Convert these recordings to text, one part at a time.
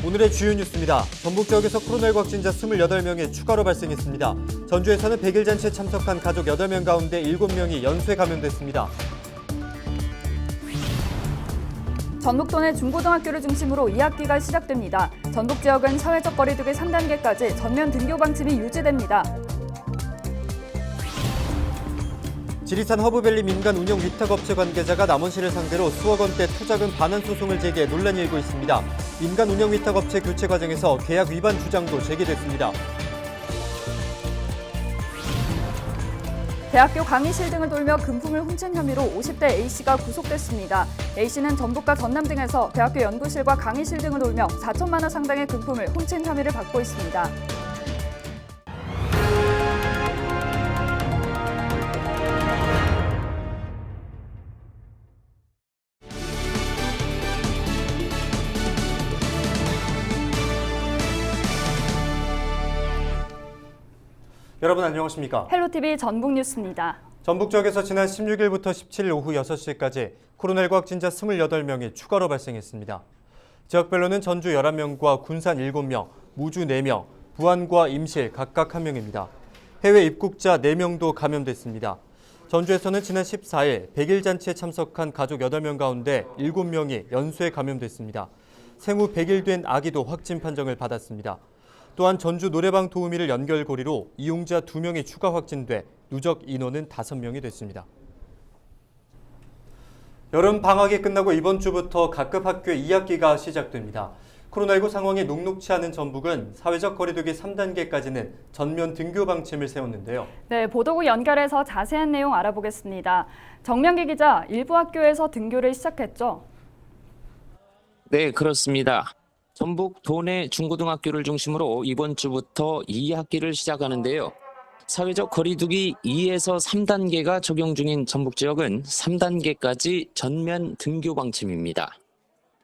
오늘의 주요 뉴스입니다. 전북 지역에서 코로나19 확진자 28명이 추가로 발생했습니다. 전주에서는 100일 잔치에 참석한 가족 8명 가운데 7명이 연쇄 감염됐습니다. 전북도 내 중고등학교를 중심으로 2학기가 시작됩니다. 전북 지역은 사회적 거리두기 3단계까지 전면 등교 방침이 유지됩니다. 지리산 허브밸리 민간 운영 위탁업체 관계자가 남원시를 상대로 수억 원대 투자금 반환 소송을 제기해 논란이 일고 있습니다. 민간 운영 위탁업체 교체 과정에서 계약 위반 주장도 제기됐습니다. 대학교 강의실 등을 돌며 금품을 훔친 혐의로 50대 A씨가 구속됐습니다. A씨는 전북과 전남 등에서 대학교 연구실과 강의실 등을 돌며 4천만 원 상당의 금품을 훔친 혐의를 받고 있습니다. 여러분 안녕하십니까? 헬로티비 전북 뉴스입니다. 전북 지역에서 지난 16일부터 17일 오후 6시까지 코로나19 확진자 28명이 추가로 발생했습니다. 지역별로는 전주 11명과 군산 7명, 무주 4명, 부안과 임실 각각 1명입니다. 해외 입국자 4명도 감염됐습니다. 전주에서는 지난 14일 100일 잔치에 참석한 가족 8명 가운데 7명이 연쇄 감염됐습니다. 생후 100일 된 아기도 확진 판정을 받았습니다. 또한 전주 노래방 도우미를 연결고리로 이용자 2명이 추가 확진돼 누적 인원은 5명이 됐습니다. 여름 방학이 끝나고 이번 주부터 각급 학교 2학기가 시작됩니다. 코로나19 상황이 녹록치 않은 전북은 사회적 거리두기 3단계까지는 전면 등교 방침을 세웠는데요. 네, 보도국 연결해서 자세한 내용 알아보겠습니다. 정명기 기자, 일부 학교에서 등교를 시작했죠? 네, 그렇습니다. 전북 도내 중고등학교를 중심으로 이번 주부터 2학기를 시작하는데요. 사회적 거리두기 2에서 3단계가 적용 중인 전북 지역은 3단계까지 전면 등교 방침입니다.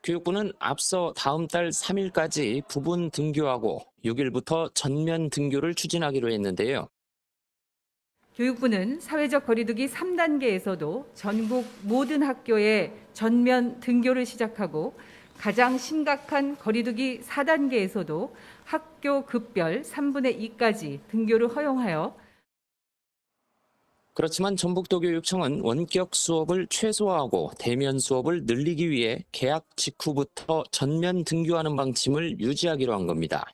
교육부는 앞서 다음 달 3일까지 부분 등교하고 6일부터 전면 등교를 추진하기로 했는데요. 교육부는 사회적 거리두기 3단계에서도 전국 모든 학교에 전면 등교를 시작하고 가장 심각한 거리두기 4단계에서도 학교 급별 3분의 2까지 등교를 허용하여 그렇지만 전북도교육청은 원격 수업을 최소화하고 대면 수업을 늘리기 위해 개학 직후부터 전면 등교하는 방침을 유지하기로 한 겁니다.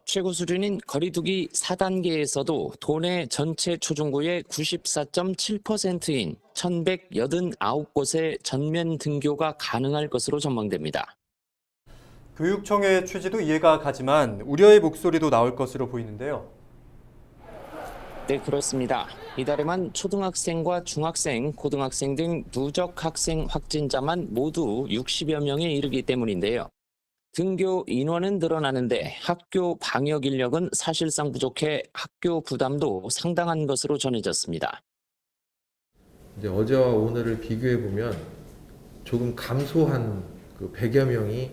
최고 수준인 거리두기 4단계에서도 도내 전체 초중고의 94.7%인 1,189곳의 전면 등교가 가능할 것으로 전망됩니다. 교육청의 취지도 이해가 가지만 우려의 목소리도 나올 것으로 보이는데요. 네, 그렇습니다. 이달에만 초등학생과 중학생, 고등학생 등 누적 학생 확진자만 모두 60여 명에 이르기 때문인데요. 등교 인원은 늘어나는데 학교 방역 인력은 사실상 부족해 학교 부담도 상당한 것으로 전해졌습니다. 이제 어제와 오늘을 비교해 보면 조금 감소한 100여 명이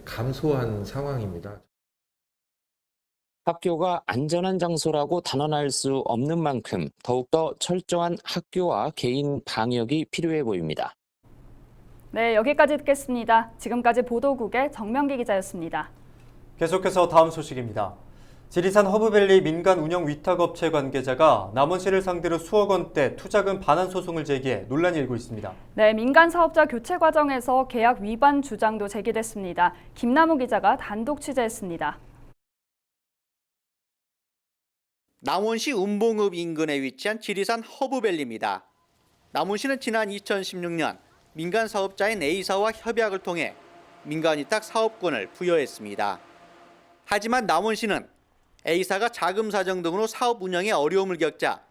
감소한 상황입니다. 학교가 안전한 장소라고 단언할 수 없는 만큼 더욱더 철저한 학교와 개인 방역이 필요해 보입니다. 네, 여기까지 듣겠습니다. 지금까지 보도국의 정명기 기자였습니다. 계속해서 다음 소식입니다. 지리산 허브밸리 민간 운영 위탁업체 관계자가 남원시를 상대로 수억 원대 투자금 반환 소송을 제기해 논란이 일고 있습니다. 네, 민간 사업자 교체 과정에서 계약 위반 주장도 제기됐습니다. 김남우 기자가 단독 취재했습니다. 남원시 은봉읍 인근에 위치한 지리산 허브밸리입니다. 남원시는 지난 2016년 민간 사업자인 A사와 협약을 통해 민간위탁 사업권을 부여했습니다. 하지만 남원시는 A사가 자금 사정 등으로 사업 운영에 어려움을 겪자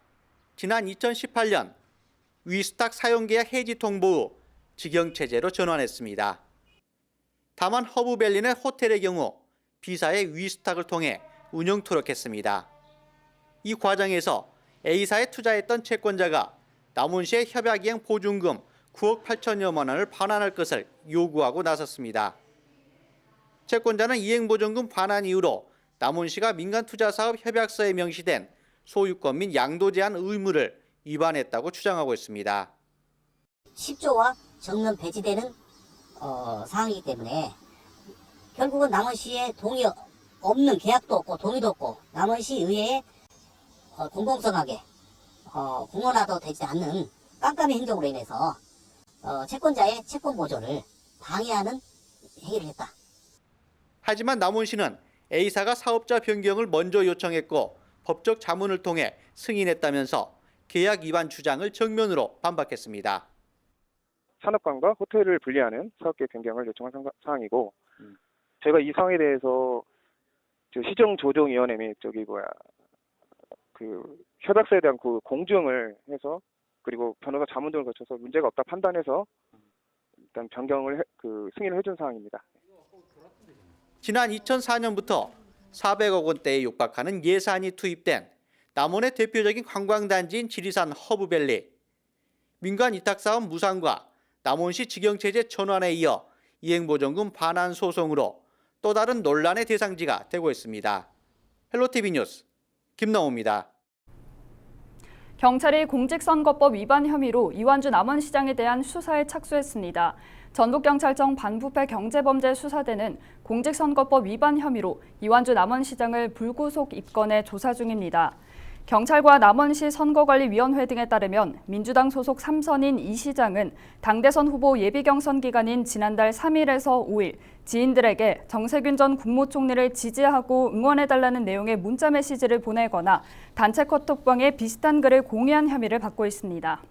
지난 2018년 위수탁 사용계약 해지 통보 후 직영체제로 전환했습니다. 다만 허브밸리는 호텔의 경우 B사의 위수탁을 통해 운영 토록했습니다. 이 과정에서 A사에 투자했던 채권자가 남원시의 협약이행 보증금 9억 8천여만 원을 반환할 것을 요구하고 나섰습니다. 채권자는 이행보증금 반환 이후로 남원시가 민간투자사업 협약서에 명시된 소유권 및 양도 제한 의무를 위반했다고 주장하고 있습니다. 10조와 전면 배제되는 사항이기 때문에 결국은 남원시의 동의 없는 계약도 없고 동의도 없고 남원시 의회에 공공성하게 공론화도 되지 않는 깜깜이 행동으로 인해서 채권자의 채권 보존을 방해하는 행위를 했다. 하지만 남원시는 A사가 사업자 변경을 먼저 요청했고 법적 자문을 통해 승인했다면서 계약 위반 주장을 정면으로 반박했습니다. 산업관과 호텔을 분리하는 사업계획 변경을 요청한 사항이고 제가 이 사항에 대해서 시정조정위원회 및 협약서에 대한 그 공증을 해서 그리고 변호사 자문 등을 거쳐서 문제가 없다 판단해서 일단 변경을 승인을 해준 사항입니다. 지난 2004년부터 400억 원대에 육박하는 예산이 투입된 남원의 대표적인 관광단지인 지리산 허브밸리. 민간 위탁사업 무산과 남원시 직영체제 전환에 이어 이행보전금 반환 소송으로 또 다른 논란의 대상지가 되고 있습니다. 헬로티비 뉴스 김나호입니다. 경찰이 공직선거법 위반 혐의로 이완주 남원시장에 대한 수사에 착수했습니다. 전북경찰청 반부패 경제범죄수사대는 공직선거법 위반 혐의로 이완주 남원시장을 불구속 입건해 조사 중입니다. 경찰과 남원시 선거관리위원회 등에 따르면 민주당 소속 3선인 이 시장은 당대선 후보 예비경선 기간인 지난달 3일에서 5일 지인들에게 정세균 전 국무총리를 지지하고 응원해달라는 내용의 문자 메시지를 보내거나 단체 카톡방에 비슷한 글을 공유한 혐의를 받고 있습니다.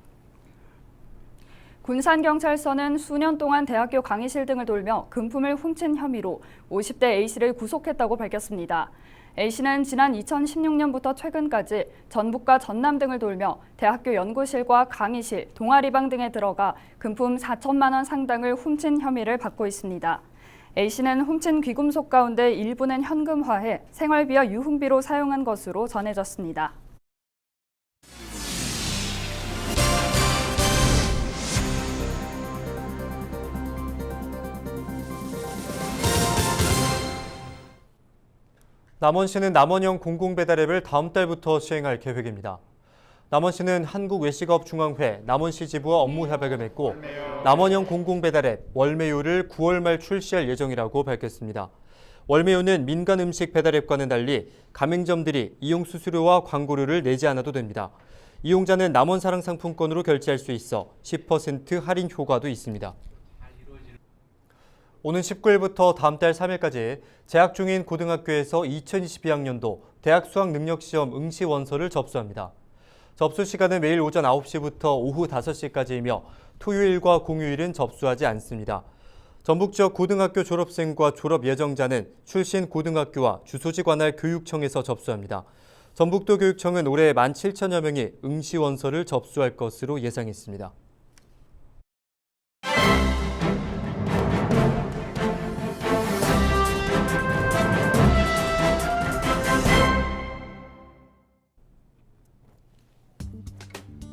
군산경찰서는 수년 동안 대학교 강의실 등을 돌며 금품을 훔친 혐의로 50대 A씨를 구속했다고 밝혔습니다. A씨는 지난 2016년부터 최근까지 전북과 전남 등을 돌며 대학교 연구실과 강의실, 동아리방 등에 들어가 금품 4천만 원 상당을 훔친 혐의를 받고 있습니다. A씨는 훔친 귀금속 가운데 일부는 현금화해 생활비와 유흥비로 사용한 것으로 전해졌습니다. 남원시는 남원형 공공배달앱을 다음 달부터 시행할 계획입니다. 남원시는 한국외식업중앙회 남원시 지부와 업무 협약을 맺고 남원형 공공배달앱 월메요를 9월 말 출시할 예정이라고 밝혔습니다. 월메요는 민간 음식 배달앱과는 달리 가맹점들이 이용 수수료와 광고료를 내지 않아도 됩니다. 이용자는 남원사랑 상품권으로 결제할 수 있어 10% 할인 효과도 있습니다. 오는 19일부터 다음 달 3일까지 재학 중인 고등학교에서 2022학년도 대학 수학능력시험 응시 원서를 접수합니다. 접수 시간은 매일 오전 9시부터 오후 5시까지이며 토요일과 공휴일은 접수하지 않습니다. 전북 지역 고등학교 졸업생과 졸업 예정자는 출신 고등학교와 주소지 관할 교육청에서 접수합니다. 전북도 교육청은 올해 17,000여 명이 응시 원서를 접수할 것으로 예상했습니다.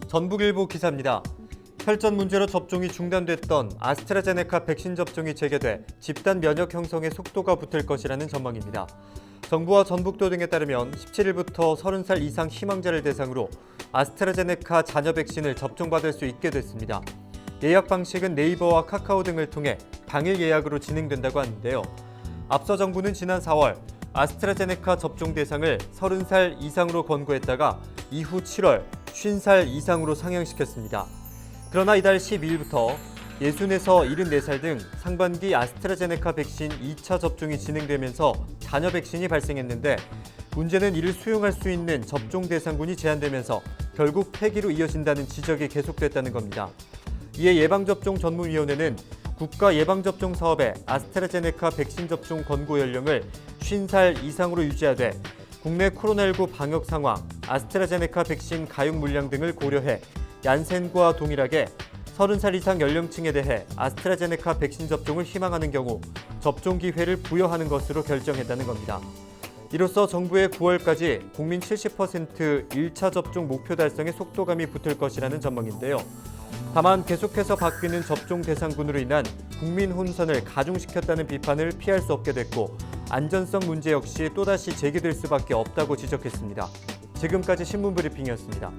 전북일보 기사입니다. 혈전 문제로 접종이 중단됐던 아스트라제네카 백신 접종이 재개돼 집단 면역 형성에 속도가 붙을 것이라는 전망입니다. 정부와 전북도 등에 따르면 17일부터 30살 이상 희망자를 대상으로 아스트라제네카 잔여 백신을 접종받을 수 있게 됐습니다. 예약 방식은 네이버와 카카오 등을 통해 당일 예약으로 진행된다고 하는데요. 앞서 정부는 지난 4월 아스트라제네카 접종 대상을 30살 이상으로 권고했다가 이후 7월 50살 이상으로 상향시켰습니다. 그러나 이달 12일부터 60에서 74살 등 상반기 아스트라제네카 백신 2차 접종이 진행되면서 잔여 백신이 발생했는데 문제는 이를 수용할 수 있는 접종 대상군이 제한되면서 결국 폐기로 이어진다는 지적이 계속됐다는 겁니다. 이에 예방접종전문위원회는 국가 예방접종 사업에 아스트라제네카 백신 접종 권고 연령을 50살 이상으로 유지하되 국내 코로나19 방역 상황, 아스트라제네카 백신 가용 물량 등을 고려해 얀센과 동일하게 30살 이상 연령층에 대해 아스트라제네카 백신 접종을 희망하는 경우 접종 기회를 부여하는 것으로 결정했다는 겁니다. 이로써 정부의 9월까지 국민 70% 1차 접종 목표 달성에 속도감이 붙을 것이라는 전망인데요. 다만 계속해서 바뀌는 접종 대상군으로 인한 국민 혼선을 가중시켰다는 비판을 피할 수 없게 됐고 안전성 문제 역시 또다시 제기될 수밖에 없다고 지적했습니다. 지금까지 신문브리핑이었습니다.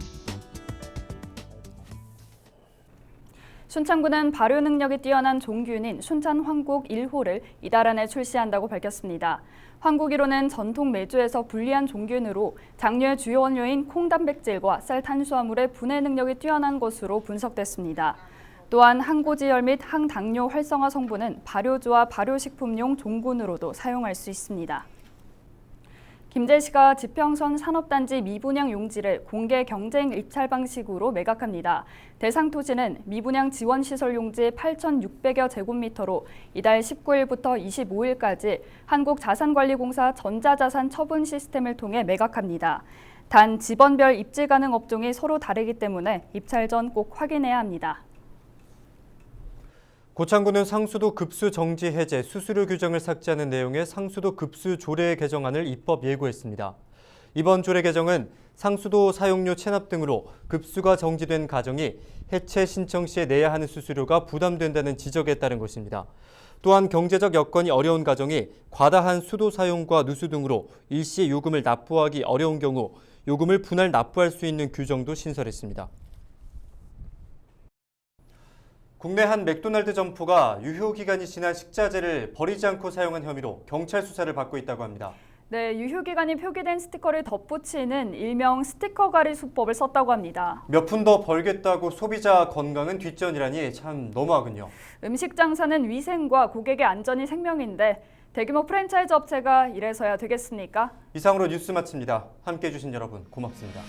순창구는 발효 능력이 뛰어난 종균인 순천 황국 1호를 이달 안에 출시한다고 밝혔습니다. 황국 1호는 전통 메주에서 분리한 종균으로 장류의 주요 원료인 콩단백질과 쌀 탄수화물의 분해 능력이 뛰어난 것으로 분석됐습니다. 또한 항고지혈 및 항당뇨 활성화 성분은 발효주와 발효식품용 종균으로도 사용할 수 있습니다. 김제시가 지평선 산업단지 미분양 용지를 공개 경쟁 입찰 방식으로 매각합니다. 대상 토지는 미분양 지원시설 용지 8,600여 제곱미터로 이달 19일부터 25일까지 한국자산관리공사 전자자산 처분 시스템을 통해 매각합니다. 단 지번별 입지 가능 업종이 서로 다르기 때문에 입찰 전 꼭 확인해야 합니다. 고창구는 상수도 급수 정지 해제 수수료 규정을 삭제하는 내용의 상수도 급수 조례 개정안을 입법 예고했습니다. 이번 조례 개정은 상수도 사용료 체납 등으로 급수가 정지된 가정이 해체 신청 시에 내야 하는 수수료가 부담된다는 지적에 따른 것입니다. 또한 경제적 여건이 어려운 가정이 과다한 수도 사용과 누수 등으로 일시 요금을 납부하기 어려운 경우 요금을 분할 납부할 수 있는 규정도 신설했습니다. 국내 한 맥도날드 점포가 유효기간이 지난 식자재를 버리지 않고 사용한 혐의로 경찰 수사를 받고 있다고 합니다. 네, 유효기간이 표기된 스티커를 덧붙이는 일명 스티커 가리 수법을 썼다고 합니다. 몇 푼 더 벌겠다고 소비자 건강은 뒷전이라니 참 너무하군요. 음식 장사는 위생과 고객의 안전이 생명인데 대규모 프랜차이즈 업체가 이래서야 되겠습니까? 이상으로 뉴스 마칩니다. 함께해 주신 여러분 고맙습니다.